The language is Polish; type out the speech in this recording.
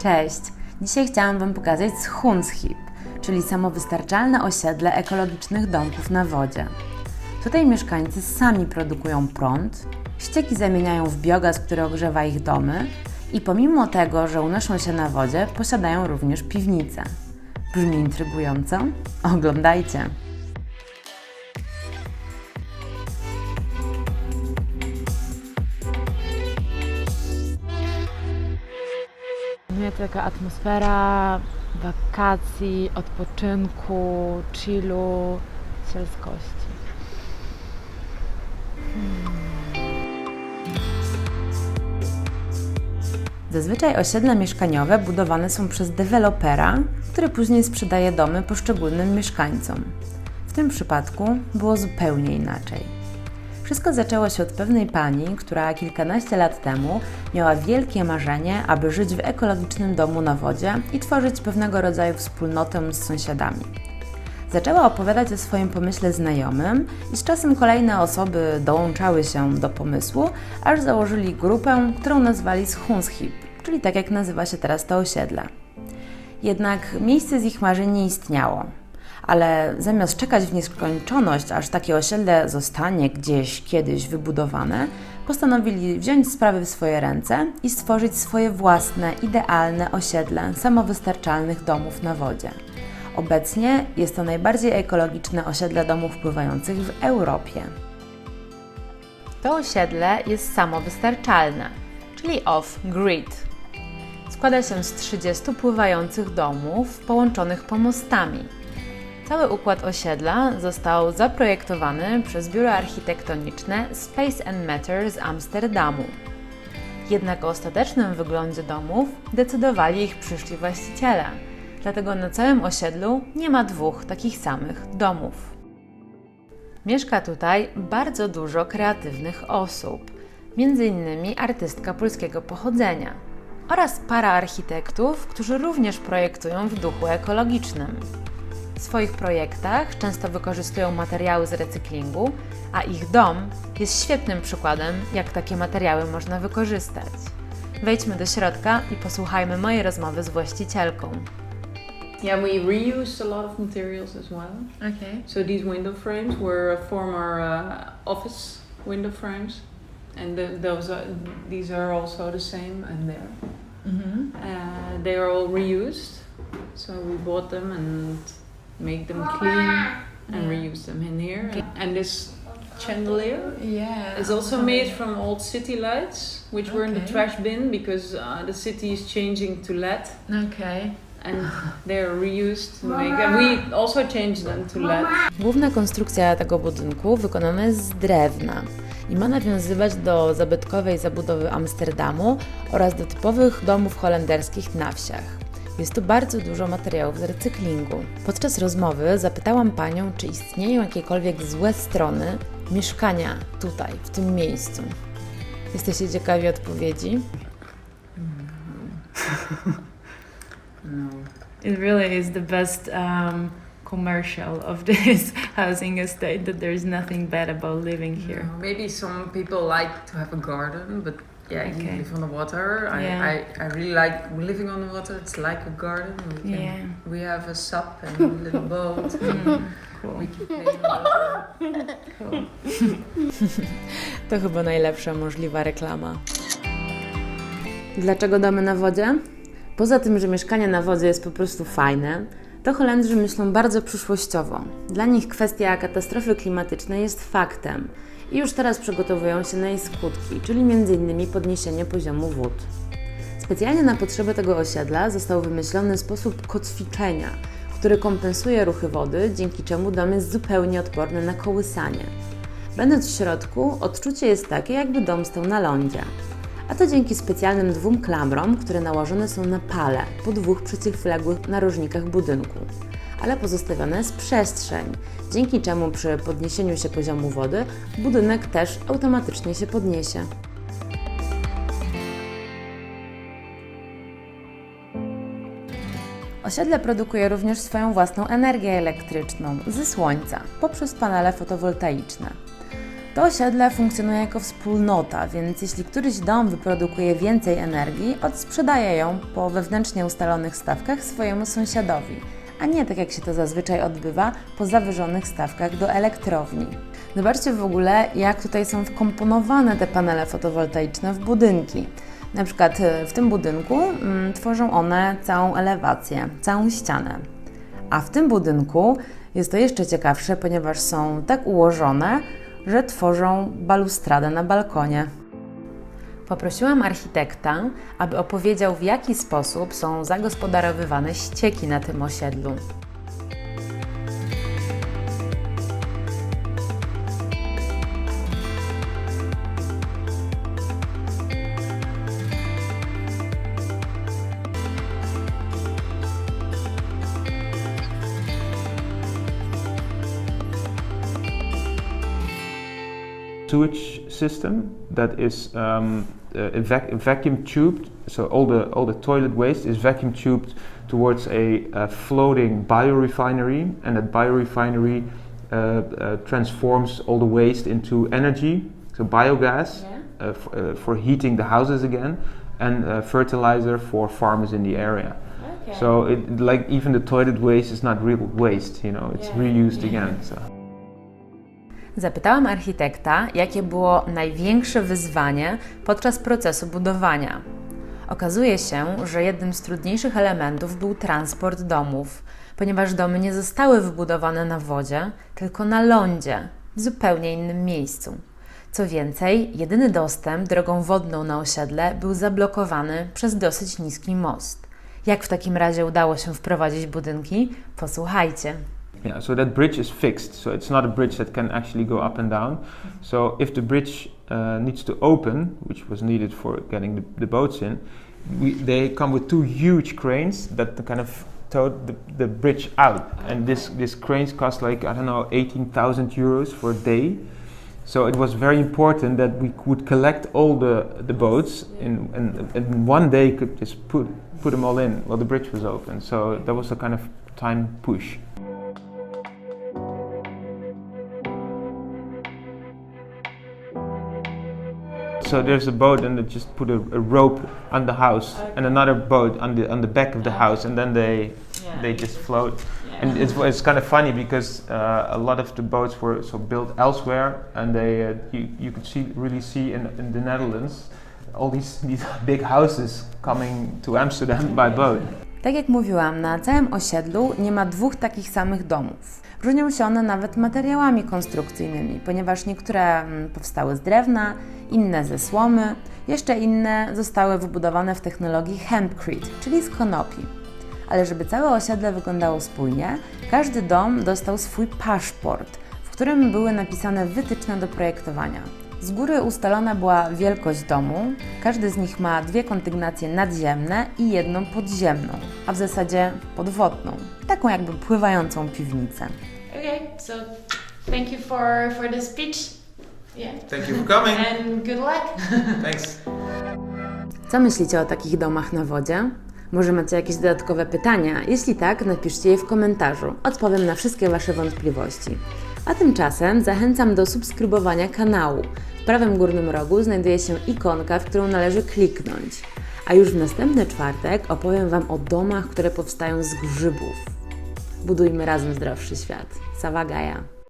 Cześć! Dzisiaj chciałam Wam pokazać Schoonship, czyli samowystarczalne osiedle ekologicznych domków na wodzie. Tutaj mieszkańcy sami produkują prąd, ścieki zamieniają w biogaz, który ogrzewa ich domy i pomimo tego, że unoszą się na wodzie, posiadają również piwnice. Brzmi intrygująco? Oglądajcie! Panuje taka atmosfera wakacji, odpoczynku, chillu, selskości. Zazwyczaj osiedla mieszkaniowe budowane są przez dewelopera, który później sprzedaje domy poszczególnym mieszkańcom. W tym przypadku było zupełnie inaczej. Wszystko zaczęło się od pewnej pani, która kilkanaście lat temu miała wielkie marzenie, aby żyć w ekologicznym domu na wodzie i tworzyć pewnego rodzaju wspólnotę z sąsiadami. Zaczęła opowiadać o swoim pomyśle znajomym i z czasem kolejne osoby dołączały się do pomysłu, aż założyli grupę, którą nazwali Schoonship, czyli tak jak nazywa się teraz to osiedle. Jednak miejsce z ich marzeń nie istniało. Ale zamiast czekać w nieskończoność, aż takie osiedle zostanie gdzieś kiedyś wybudowane, postanowili wziąć sprawy w swoje ręce i stworzyć swoje własne, idealne osiedle samowystarczalnych domów na wodzie. Obecnie jest to najbardziej ekologiczne osiedle domów pływających w Europie. To osiedle jest samowystarczalne, czyli off-grid. Składa się z 30 pływających domów połączonych pomostami. Cały układ osiedla został zaprojektowany przez biuro architektoniczne Space and Matter z Amsterdamu. Jednak o ostatecznym wyglądzie domów decydowali ich przyszli właściciele, dlatego na całym osiedlu nie ma dwóch takich samych domów. Mieszka tutaj bardzo dużo kreatywnych osób, m.in. artystka polskiego pochodzenia oraz para architektów, którzy również projektują w duchu ekologicznym. W swoich projektach często wykorzystują materiały z recyklingu, a ich dom jest świetnym przykładem, jak takie materiały można wykorzystać. Wejdźmy do środka i posłuchajmy mojej rozmowy z właścicielką. Yeah, we reused a lot of materials as well. Okay. So these window frames were former office window frames, and these are also the same and there. They are all reused, so we bought them and make them clean and reuse them in here. Okay. And this chandelier is also made from old city lights, which were in the trash bin because the city is changing to LED. Okay. And they're reused to make, and we also changed them to LED. Główna konstrukcja tego budynku wykonana jest z drewna i ma nawiązywać do zabytkowej zabudowy Amsterdamu oraz do typowych domów holenderskich na wsiach. Jest tu bardzo dużo materiałów z recyklingu. Podczas rozmowy zapytałam panią, czy istnieją jakiekolwiek złe strony mieszkania tutaj, w tym miejscu. Jesteście ciekawi odpowiedzi? No. It really is the best commercial of this housing estate, that there's nothing bad about living here. No, maybe some people like to have a garden, but yeah, you live on the water. I really like living on the water. It's like a garden. We have a sup and a little boat. Cool. We can play in the water. Cool. To chyba najlepsza możliwa reklama. Dlaczego domy na wodzie? Poza tym, że mieszkanie na wodzie jest po prostu fajne, to Holendrzy myślą bardzo przyszłościowo. Dla nich kwestia katastrofy klimatycznej jest faktem i już teraz przygotowują się na jej skutki, czyli m.in. podniesienie poziomu wód. Specjalnie na potrzeby tego osiedla został wymyślony sposób kotwiczenia, który kompensuje ruchy wody, dzięki czemu dom jest zupełnie odporny na kołysanie. Będąc w środku, odczucie jest takie, jakby dom stał na lądzie. A to dzięki specjalnym 2 klamrom, które nałożone są na pale po 2 przeciwległych narożnikach budynku. Ale pozostawiona jest przestrzeń, dzięki czemu przy podniesieniu się poziomu wody budynek też automatycznie się podniesie. Osiedle produkuje również swoją własną energię elektryczną ze słońca poprzez panele fotowoltaiczne. To osiedle funkcjonuje jako wspólnota, więc jeśli któryś dom wyprodukuje więcej energii, odsprzedaje ją po wewnętrznie ustalonych stawkach swojemu sąsiadowi, a nie tak jak się to zazwyczaj odbywa po zawyżonych stawkach do elektrowni. Zobaczcie w ogóle, jak tutaj są wkomponowane te panele fotowoltaiczne w budynki. Na przykład w tym budynku tworzą one całą elewację, całą ścianę. A w tym budynku jest to jeszcze ciekawsze, ponieważ są tak ułożone, że tworzą balustradę na balkonie. Poprosiłam architekta, aby opowiedział, w jaki sposób są zagospodarowywane ścieki na tym osiedlu. Sewage system that is vacuum tubed, so all the toilet waste is vacuum tubed towards a floating biorefinery, and that biorefinery transforms all the waste into energy, so biogas for heating the houses again, and fertilizer for farmers in the area. Okay. So it, like, even the toilet waste is not real waste, you know, it's reused again. So. Zapytałam architekta, jakie było największe wyzwanie podczas procesu budowania. Okazuje się, że jednym z trudniejszych elementów był transport domów, ponieważ domy nie zostały wybudowane na wodzie, tylko na lądzie, w zupełnie innym miejscu. Co więcej, jedyny dostęp drogą wodną na osiedle był zablokowany przez dosyć niski most. Jak w takim razie udało się wprowadzić budynki? Posłuchajcie. Yeah, so that bridge is fixed, so it's not a bridge that can actually go up and down. So if the bridge needs to open, which was needed for getting the boats in, they come with two huge cranes that kind of tow the bridge out. And this cranes cost like, I don't know, 18,000 euros for a day. So it was very important that we could collect all the boats and one day could just put them all in while the bridge was open. So that was a kind of time push. So there's a boat and they just put a rope on the house, and another boat on the back of the house, and then they just float. And it's kind of funny because a lot of the boats were built elsewhere, and they you could really see in the Netherlands all these big houses coming to Amsterdam by boat. Tak jak mówiłam, na całym osiedlu nie ma dwóch takich samych domów. Różnią się one nawet materiałami konstrukcyjnymi, ponieważ niektóre powstały z drewna, inne ze słomy, jeszcze inne zostały wybudowane w technologii hempcrete, czyli z konopi. Ale żeby całe osiedle wyglądało spójnie, każdy dom dostał swój paszport, w którym były napisane wytyczne do projektowania. Z góry ustalona była wielkość domu, każdy z nich ma 2 kondygnacje nadziemne i 1 podziemną, a w zasadzie podwodną, taką jakby pływającą piwnicę. Okay, so thank you for the speech. Yeah. Thank you for coming. And good luck. Thanks. Co myślicie o takich domach na wodzie? Może macie jakieś dodatkowe pytania? Jeśli tak, napiszcie je w komentarzu. Odpowiem na wszystkie Wasze wątpliwości. A tymczasem zachęcam do subskrybowania kanału. W prawym górnym rogu znajduje się ikonka, w którą należy kliknąć. A już w następny czwartek opowiem Wam o domach, które powstają z grzybów. Budujmy razem zdrowszy świat. Sawagaja.